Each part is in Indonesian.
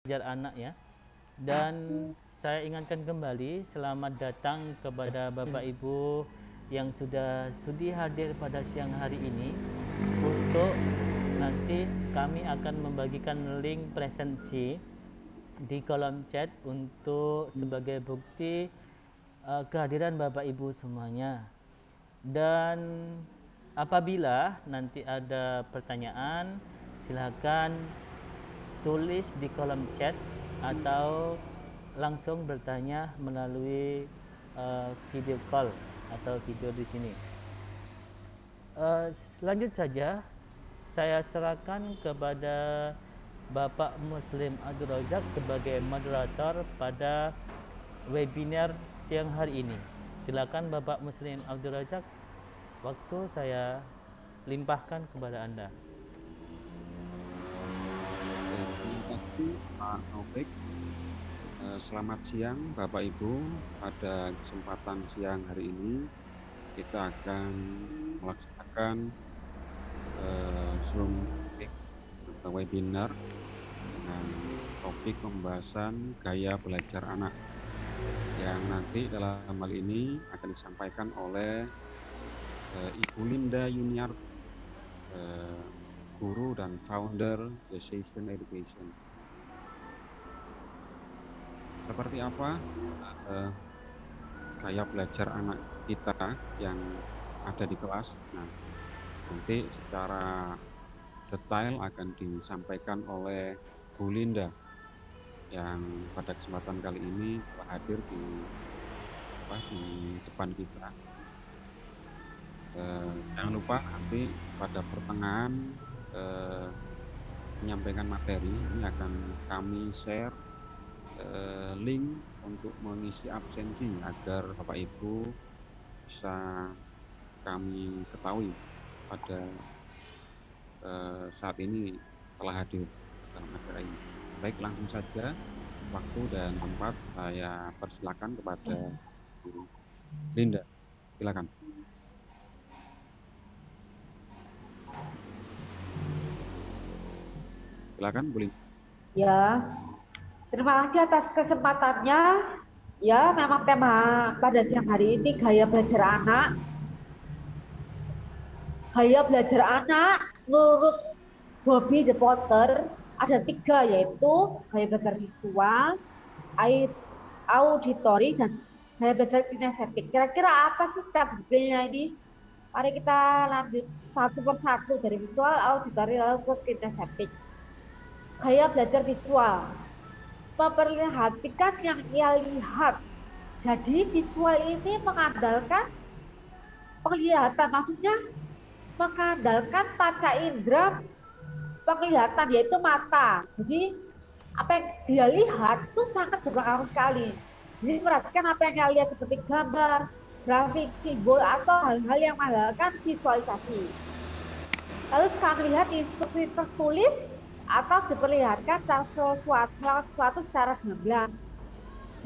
belajar anak ya. Dan saya ingatkan kembali selamat datang kepada Bapak Ibu yang sudah sudi hadir pada siang hari ini. Untuk nanti kami akan membagikan link presensi di kolom chat untuk sebagai bukti kehadiran Bapak Ibu semuanya. Dan apabila nanti ada pertanyaan, silakan tulis di kolom chat atau langsung bertanya melalui video call atau video di sini. Lanjut saja, saya serahkan kepada Bapak Muslim Abdul Razak sebagai moderator pada webinar siang hari ini. Silakan Bapak Muslim Abdul Razak, waktu saya limpahkan kepada Anda. Terima kasih Pak Taufik. Selamat siang Bapak Ibu. Pada kesempatan siang hari ini kita akan melaksanakan Zoom atau webinar dengan topik pembahasan gaya belajar anak yang nanti dalam hal ini akan disampaikan oleh Ibu Linda Yuniar, guru dan founder The Session Education. Seperti apa gaya belajar anak kita yang ada di kelas? Nah, nanti secara detail akan disampaikan oleh Bu Linda yang pada kesempatan kali ini telah hadir di depan kita. Jangan lupa nanti pada pertengahan menyampaikan materi ini akan kami share link untuk mengisi absensi agar Bapak Ibu bisa kami ketahui pada saat ini telah hadir dalam acara ini. Baik, langsung saja waktu dan tempat saya persilakan kepada Bu Linda. Silakan. Silakan Bu Linda. Ya, terima kasih atas kesempatannya. Ya, memang tema pada siang hari ini gaya belajar anak. Gaya belajar anak menurut Bobby The Potter ada 3, yaitu gaya belajar visual, auditory, dan gaya belajar kinestetik. Kira-kira apa sih setiap detailnya ini? Mari kita lanjut satu persatu dari visual, auditory, lalu ke kinestetik. Gaya belajar visual, memperlihatkan yang ia lihat. Jadi visual ini mengandalkan penglihatan, maksudnya mengandalkan panca indera penglihatan, yaitu mata. Jadi apa yang dia lihat itu sangat berpengaruh sekali. Jadi perhatikan apa yang dia lihat seperti gambar, grafik, simbol, atau hal-hal yang mengandalkan visualisasi. Lalu sekarang lihat instruksi tertulis atau diperlihatkan sesuatu secara gamblang.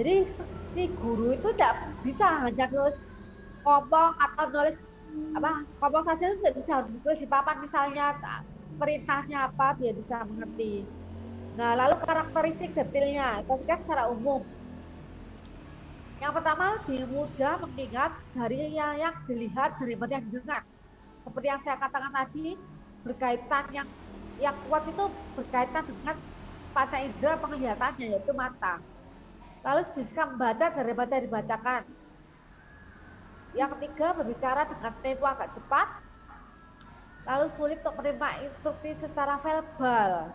Jadi si guru itu tidak bisa hanya nulis ngomong atau nulis ngomong saja, itu tidak bisa tulis di papan misalnya perintahnya apa dia bisa mengerti. Nah, lalu karakteristik detailnya ketika secara umum. Yang pertama, dia mudah mengingat dari yang dilihat daripada yang didengar. Seperti yang saya katakan tadi, berkaitan yang kuat itu berkaitan dengan panca indera penglihatannya, yaitu mata. Lalu bisa membaca daripada dibacakan. Yang ketiga, berbicara dengan tempo agak cepat. Lalu sulit untuk menerima instruksi secara verbal,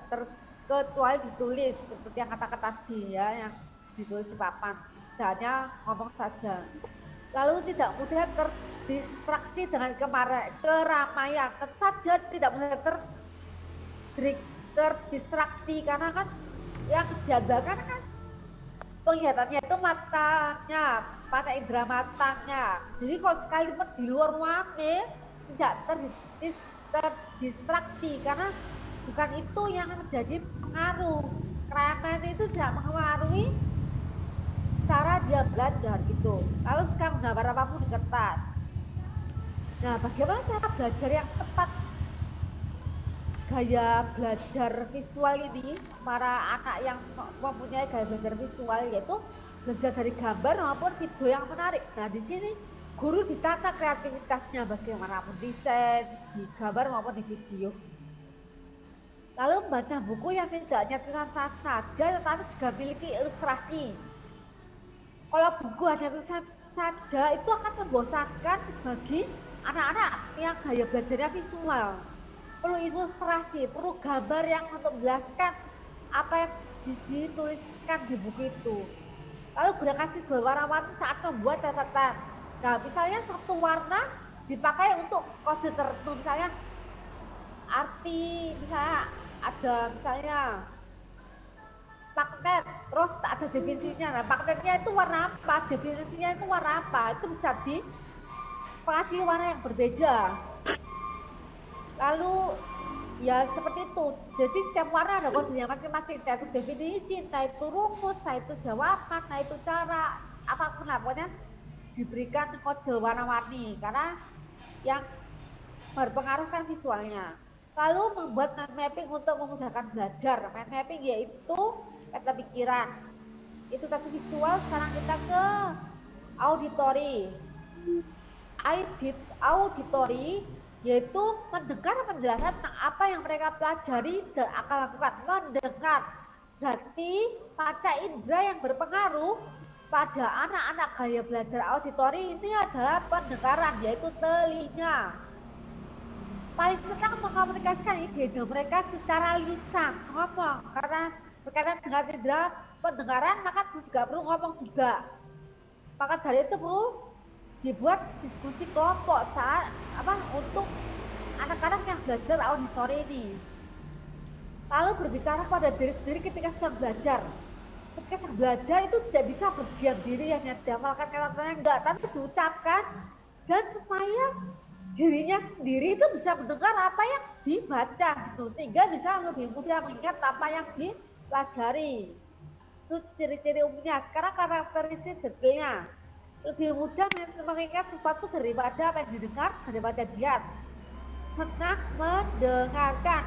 kecuali ditulis seperti yang kata-kata tadi ya, yang ditulis di papan. Hanya ngomong saja. Lalu tidak mudah terdistraksi dengan keramaian. Tentu saja tidak mudah terdistraksi karena kan yang diandalkan kan penglihatannya itu matanya, pada indera matanya. Jadi kalau sekalipun di luar ruangan tidak terdistraksi karena bukan itu yang menjadi pengaruh. Keramaian itu tidak mengaruhi cara dia belajar gitu. Lalu sekarang menggambar apapun di kertas. Nah, bagaimana cara belajar yang tepat? gaya belajar visual ini, para anak yang mempunyai gaya belajar visual, yaitu belajar dari gambar maupun video yang menarik. Nah, di sini guru ditata kreativitasnya bagaimana mendesain di gambar maupun di video. Lalu membaca buku yang tidak hanya tulisan saja, tetapi juga memiliki ilustrasi. Kalau buku hanya tulisan saja, itu akan membosankan bagi anak-anak yang gaya belajarnya visual. Perlu ilustrasi, perlu gambar yang untuk menjelaskan apa yang dituliskan di buku itu. Lalu gunakan simbol warna-warni saat membuat catatan. Nah, misalnya satu warna dipakai untuk kode tertentu, misalnya arti, misalnya ada misalnya magnet, terus ada definisinya. Nah, magnetnya itu warna apa, definisinya itu warna apa, itu bisa dikasih warna yang berbeda. Lalu ya seperti itu. Jadi setiap warna ada kodenya masing-masing, entah itu definisi, entah itu rumus, entah itu jawaban, entah itu cara, apapun lah, pokoknya diberikan kode warna-warni karena yang berpengaruh kan visualnya. Lalu membuat mind mapping untuk memudahkan belajar. Mind mapping yaitu kata pikiran. Itu tadi visual. Sekarang kita ke auditory. Auditory yaitu mendengar penjelasan tentang apa yang mereka pelajari dan akan lakukan. Mendengar berarti panca indera yang berpengaruh pada anak-anak gaya belajar auditory ini adalah pendengaran, yaitu telinga. Paling senang mengkomunikasikan ide mereka secara lisan, ngomong, karena berkaitan dengan indera pendengaran maka juga perlu ngomong juga. Maka dari itu perlu dibuat diskusi kelompok saat untuk anak-anak yang belajar auditory ini. Lalu berbicara pada diri sendiri ketika sedang belajar. Ketika sedang belajar itu tidak bisa berdiam diri hanya diamalkan kata-katanya, enggak, tapi diucapkan dan supaya dirinya sendiri itu bisa mendengar apa yang dibaca gitu, sehingga bisa lebih mudah mengingat apa yang dipelajari. Itu ciri-ciri umumnya. Sekarang karakteristik detailnya. Lebih mudah mengingat sesuatu daripada apa yang didengar, daripada lihat. Senang mendengarkan,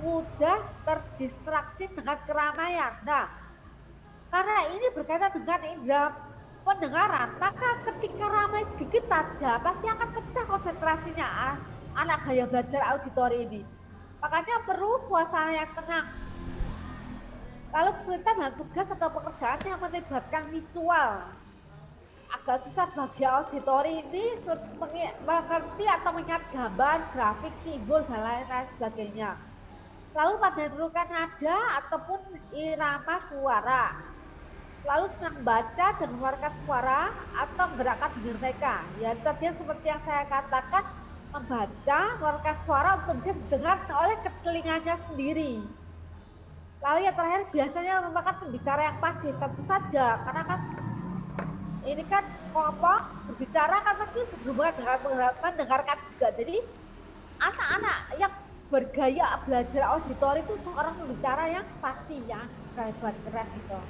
mudah terdistraksi dengan keramaian. Nah, karena ini berkaitan dengan indera pendengaran, maka ketika ramai sedikit saja pasti akan pecah konsentrasinya anak gaya belajar auditory ini. Makanya perlu suasana yang tenang. Lalu kesulitan dalam tugas atau pekerjaan yang melibatkan visual. Agak susah bagi auditory ini mengerti atau mengingat gambar, grafik, simbol, dan lain-lain sebagainya. Lalu pada memerlukan nada ataupun irama suara. Lalu senang membaca dan mengeluarkan suara atau menggerakkan bibir mereka. Ya, tadi seperti yang saya katakan, membaca, mengeluarkan suara untuk bisa didengar oleh telinganya sendiri. Lalu yang terakhir biasanya merupakan pembicara yang pasif, tentu saja, karena kan ini kan kelompok berbicara kan pasti berhubungan dengan mendengarkan juga. Jadi anak-anak yang bergaya belajar auditori itu seorang pembicara yang pasti, yang hebat, keren gitu.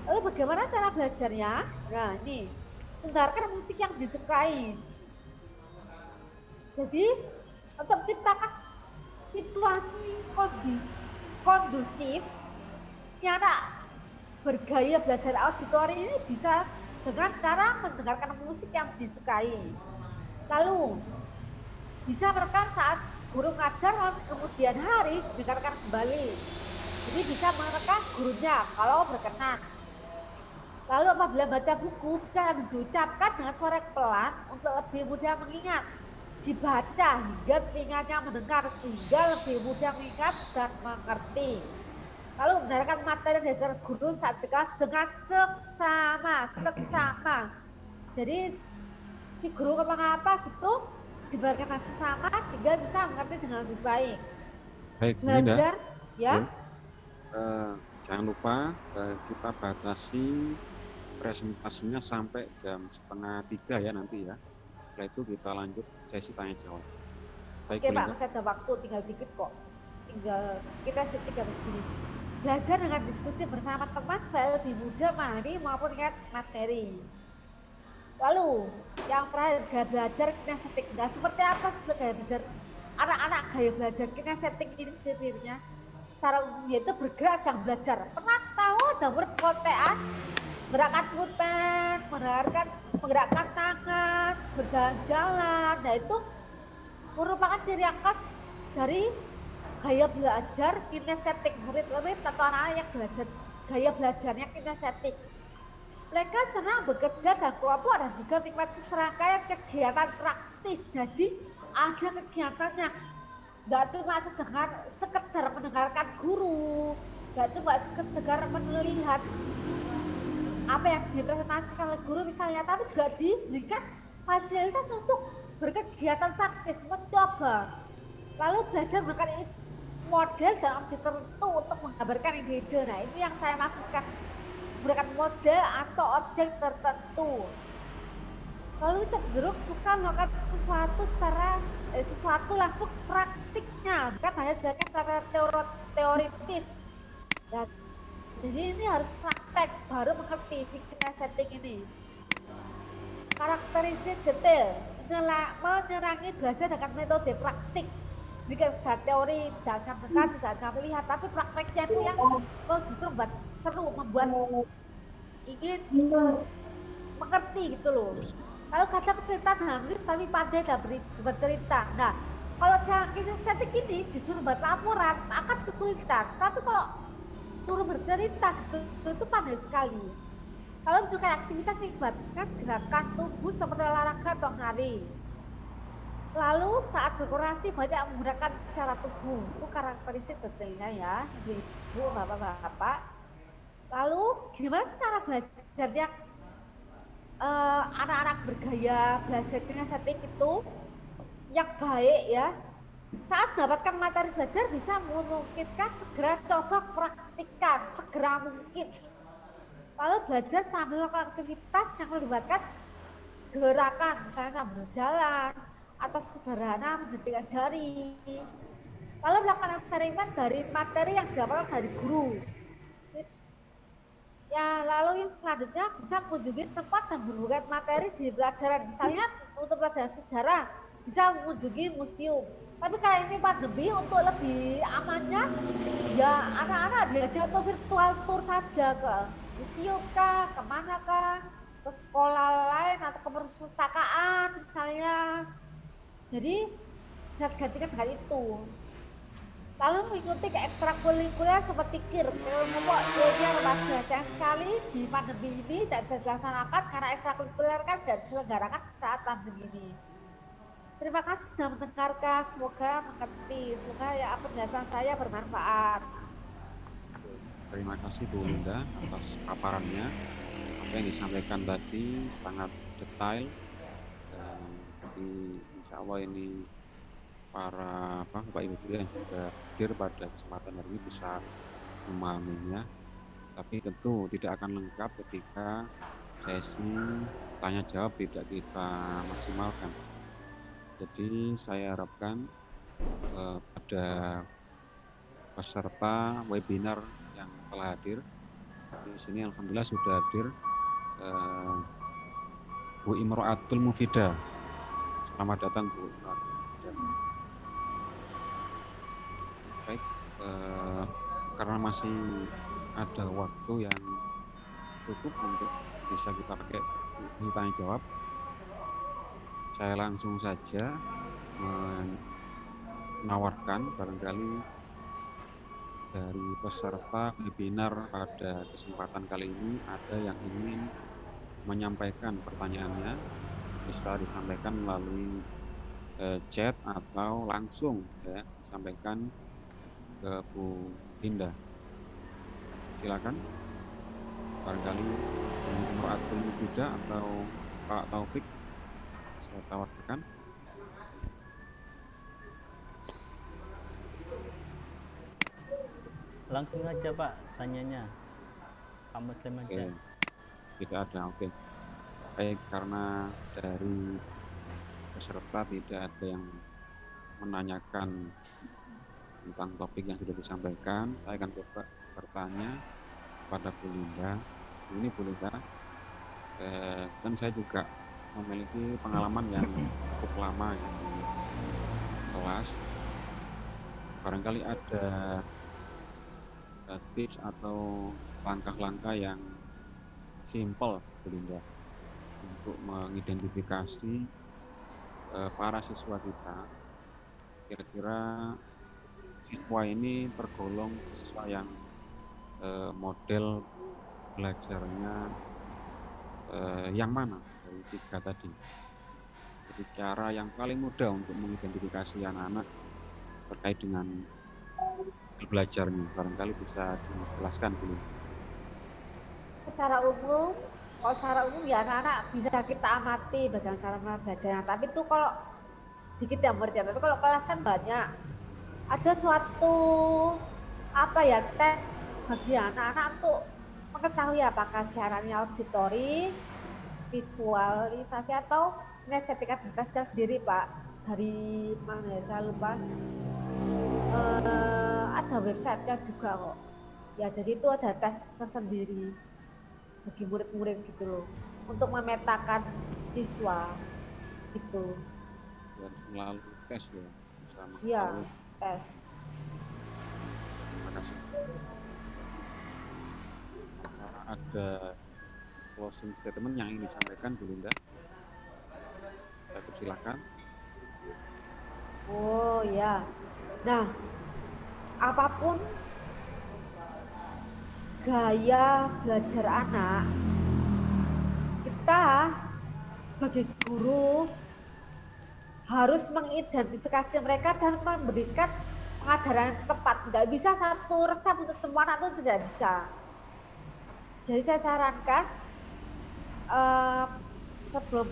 Lalu bagaimana cara belajarnya? Nah, ini dengarkan musik yang disukai. Jadi untuk menciptakan situasi kondusif, si anak bergaya belajar auditori ini bisa dengan cara mendengarkan musik yang disukai. Lalu bisa merekam saat guru ngajar, kemudian hari didengarkan kembali. Jadi bisa merekam gurunya kalau berkenan. Lalu apabila baca buku bisa diucapkan dengan suara pelan untuk lebih mudah mengingat. Dibaca hingga telinganya mendengar sehingga lebih mudah mengingat dan mengerti. Lalu mendengarkan materi dari guru saat di kelas dengan seksama. Jadi si guru ngomong apa gitu diberikan seksama sehingga bisa mengerti dengan lebih baik. Baik, Linda. Ya. Jangan lupa kita batasi presentasinya sampai jam 2:30 ya nanti ya. Setelah itu kita lanjut sesi tanya jawab. Baik, oke Pak, saya ada waktu tinggal dikit kok. Tinggal kita tinggal begini. Belajar dengan diskusi bersama teman supaya lebih mudah memahami maupun ingat materi. Lalu yang terakhir, gaya belajar kinestetik. Nah, seperti apa gaya belajar anak-anak gaya belajar kinestetik ini sebenarnya secara umumnya itu bergerak sedang belajar. Pernah tahu ada murid kontean gerakan pulpen, menggerakkan tangan, berjalan-jalan. Nah itu merupakan ciri khas dari gaya belajar kinestetik, murid-murid atau anak-anak yang belajar gaya belajarnya kinestetik. Mereka senang bekerja dan kelompok dan juga menikmati serangkaian kegiatan praktis. Jadi ada kegiatannya, nggak cuma sekedar mendengarkan guru, nggak cuma sekedar melihat apa yang dipresentasikan oleh guru misalnya, tapi juga diberikan fasilitas untuk berkegiatan praktis, mencoba, lalu belajar menggunakan model dan objek tertentu untuk menggambarkan ide-ide. Nah ini yang saya maksudkan, menggunakan model atau objek tertentu. Lalu cenderung suka melakukan sesuatu langsung praktiknya, bukan hanya secara teoritis. Dan jadi ini harus praktek baru mengerti kinestetik ini. Karakteristik detail, menyerangi belajar dengan metode praktik. Bukan secara teori, jangan dekat, jangan melihat, tapi prakteknya itu yang justru membuat seru, membuat ingin mengerti gitu loh. Kalau kadang cerita nangis tapi pandai dan bercerita. Nah, kalau yang kinestetik ini disuruh buat laporan akan kesulitan. Tapi kalau suruh bercerita itu pandai sekali. Kalau juga aktivitas yang melibatkan gerakan tubuh seperti olahraga atau lari. Lalu saat berkoordinasi banyak menggunakan cara tubuh. Itu karakteristik detailnya ya, ibu, bapak-bapak. Lalu gimana cara belajarnya anak-anak bergaya belajar kinestetik itu yang baik ya? Saat mendapatkan materi belajar bisa memungkinkan segera coba praktikkan segera mungkin. Lalu belajar sambil melakukan aktivitas yang melibatkan gerakan, misalnya sambil berjalan atau sederhana menjepitkan jari. Lalu melakukan eksperimen dari materi yang didapatkan dari guru. Ya, lalu yang selanjutnya bisa mengunjungi tempat dan berhubungan materi di pelajaran. Misalnya untuk pelajaran sejarah bisa mengunjungi museum. Tapi kalau ini pandemi, untuk lebih amannya, ya anak-anak diajak ke virtual tour saja, ke museum kah, kemana kah, ke sekolah lain atau ke perpustakaan misalnya. Jadi bisa gantikan dengan itu. Lalu mengikuti ke ekstrakurikuler seperti KIR, kelompok ilmiah remaja. Sayang sekali di pandemi ini tidak bisa dilaksanakan karena ekstrakurikuler kan tidak diselenggarakan saat pandemi ini. Terima kasih sudah mendengarkan, semoga mengerti, semoga ya penjelasan saya bermanfaat. Terima kasih Bu Linda atas paparannya. Apa yang disampaikan tadi sangat detail dan insya Allah ini para Bapak Ibu guru yang sudah hadir pada kesempatan hari ini bisa memahaminya. Tapi tentu tidak akan lengkap ketika sesi tanya jawab tidak kita maksimalkan. Jadi saya harapkan pada peserta webinar yang telah hadir di sini, alhamdulillah sudah hadir Bu Imro'atul Mufidah. Selamat datang Bu Imro'atul Mufidah. Baik, karena masih ada waktu yang cukup untuk bisa kita pakai di tanya jawab, saya langsung saja menawarkan barangkali dari peserta webinar pada kesempatan kali ini ada yang ingin menyampaikan pertanyaannya, bisa disampaikan melalui chat atau langsung ya disampaikan ke Bu Linda. Silakan, barangkali Imro'atul Mufidah atau Pak Taufik saya tawarkan. Langsung aja Pak tanyanya, Pak Muslim aja. Tidak ada, oke. Baik, karena dari peserta tidak ada yang menanyakan tentang topik yang sudah disampaikan, saya akan coba bertanya kepada Bu Linda. Ini Bu Linda, dan saya juga memiliki pengalaman yang cukup lama ya, di kelas, barangkali ada tips atau langkah-langkah yang simple, Bu Linda, untuk mengidentifikasi para siswa kita. Kira-kira siswa ini tergolong siswa yang model belajarnya yang mana dari 3 tadi. Jadi cara yang paling mudah untuk mengidentifikasi anak-anak terkait dengan belajarnya, barangkali bisa dijelaskan dulu. Secara umum, kalau secara umum ya anak-anak bisa kita amati bagaimana cara belajarnya. Tapi itu kalau sedikit yang murid, tapi kalau kelas kan banyak. Ada suatu tes bagi anak-anak untuk mengetahui apakah siarannya auditori, visualisasi atau kinestetika belajar sendiri, Pak. Dari mana ya, saya lupa. Ada websitenya juga kok. Ya, jadi itu ada tes tersendiri bagi murid-murid gitu loh, untuk memetakan siswa gitu. Harus melalui tes ya, bisa Iya, mengetahui. tes. Terima kasih. Ada closing statement yang ingin disampaikan, Bu Linda? Saya persilakan. Oh ya, nah apapun gaya belajar anak, kita sebagai guru harus mengidentifikasi mereka dan memberikan pengajaran yang tepat. Nggak bisa satu resep untuk semua anak, itu tidak bisa. Jadi saya sarankan sebelum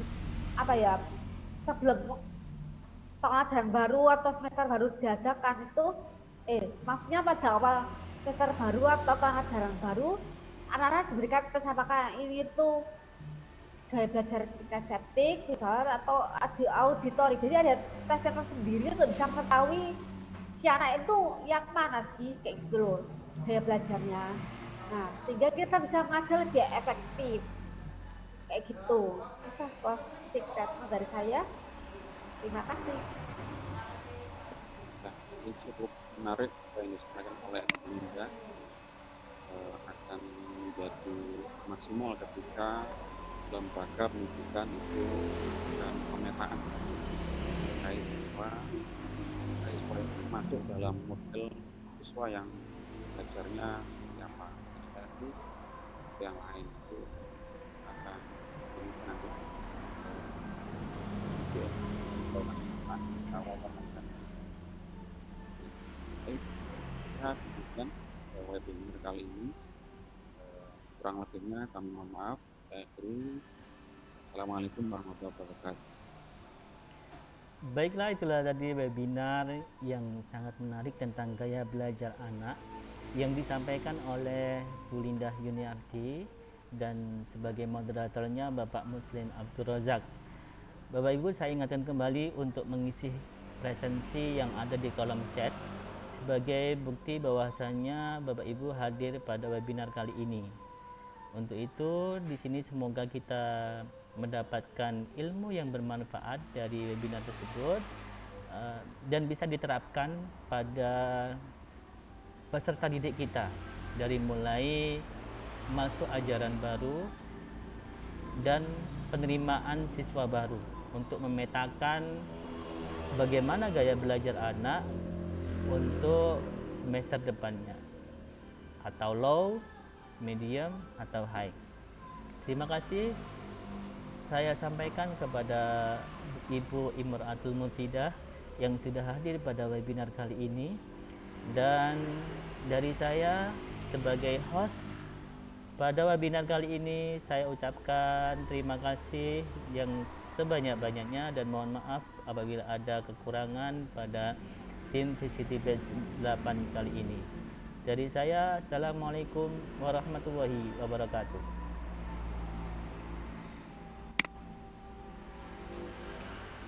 pengajaran baru atau semester baru diadakan itu, maksudnya pada awal semester baru atau pengajaran baru, anak-anak diberikan tes apakah ini itu gaya belajar kinestetik, visual atau auditori. Jadi ada tes yang tersendiri untuk bisa mengetahui si anak itu yang mana sih, kayak gitu loh, gaya belajarnya. Nah, sehingga kita bisa mengajar lebih efektif, kayak gitu. Itu closing statement dari saya. Terima kasih. Nah, ini cukup menarik apa yang disampaikan oleh Bu Linda. Akan menjadi maksimal ketika lembaga pendidikan itu dan pemetaan terkait siswa yang masuk dalam model siswa yang belajarnya apa. Jadi yang lain itu akan nanti demikian webinar kali ini. Kurang lebihnya kami mohon maaf. Saya akhiri. Assalamualaikum warahmatullahi wabarakatuh. Baiklah, itulah tadi webinar yang sangat menarik tentang gaya belajar anak yang disampaikan oleh Bu Linda Yuniarti dan sebagai moderatornya Bapak Muslim Abdul Razak. Bapak Ibu, saya ingatkan kembali untuk mengisi presensi yang ada di kolom chat sebagai bukti bahwasannya Bapak Ibu hadir pada webinar kali ini. Untuk itu, di sini semoga kita mendapatkan ilmu yang bermanfaat dari webinar tersebut dan bisa diterapkan pada peserta didik kita dari mulai masuk ajaran baru dan penerimaan siswa baru untuk memetakan bagaimana gaya belajar anak untuk semester depannya, atau low, medium, atau high. Terima kasih saya sampaikan kepada Ibu Imratul Mufidah yang sudah hadir pada webinar kali ini, dan dari saya sebagai host pada webinar kali ini saya ucapkan terima kasih yang sebanyak-banyaknya dan mohon maaf apabila ada kekurangan pada tim VCT Batch 8 kali ini. Dari saya, Assalamualaikum warahmatullahi wabarakatuh.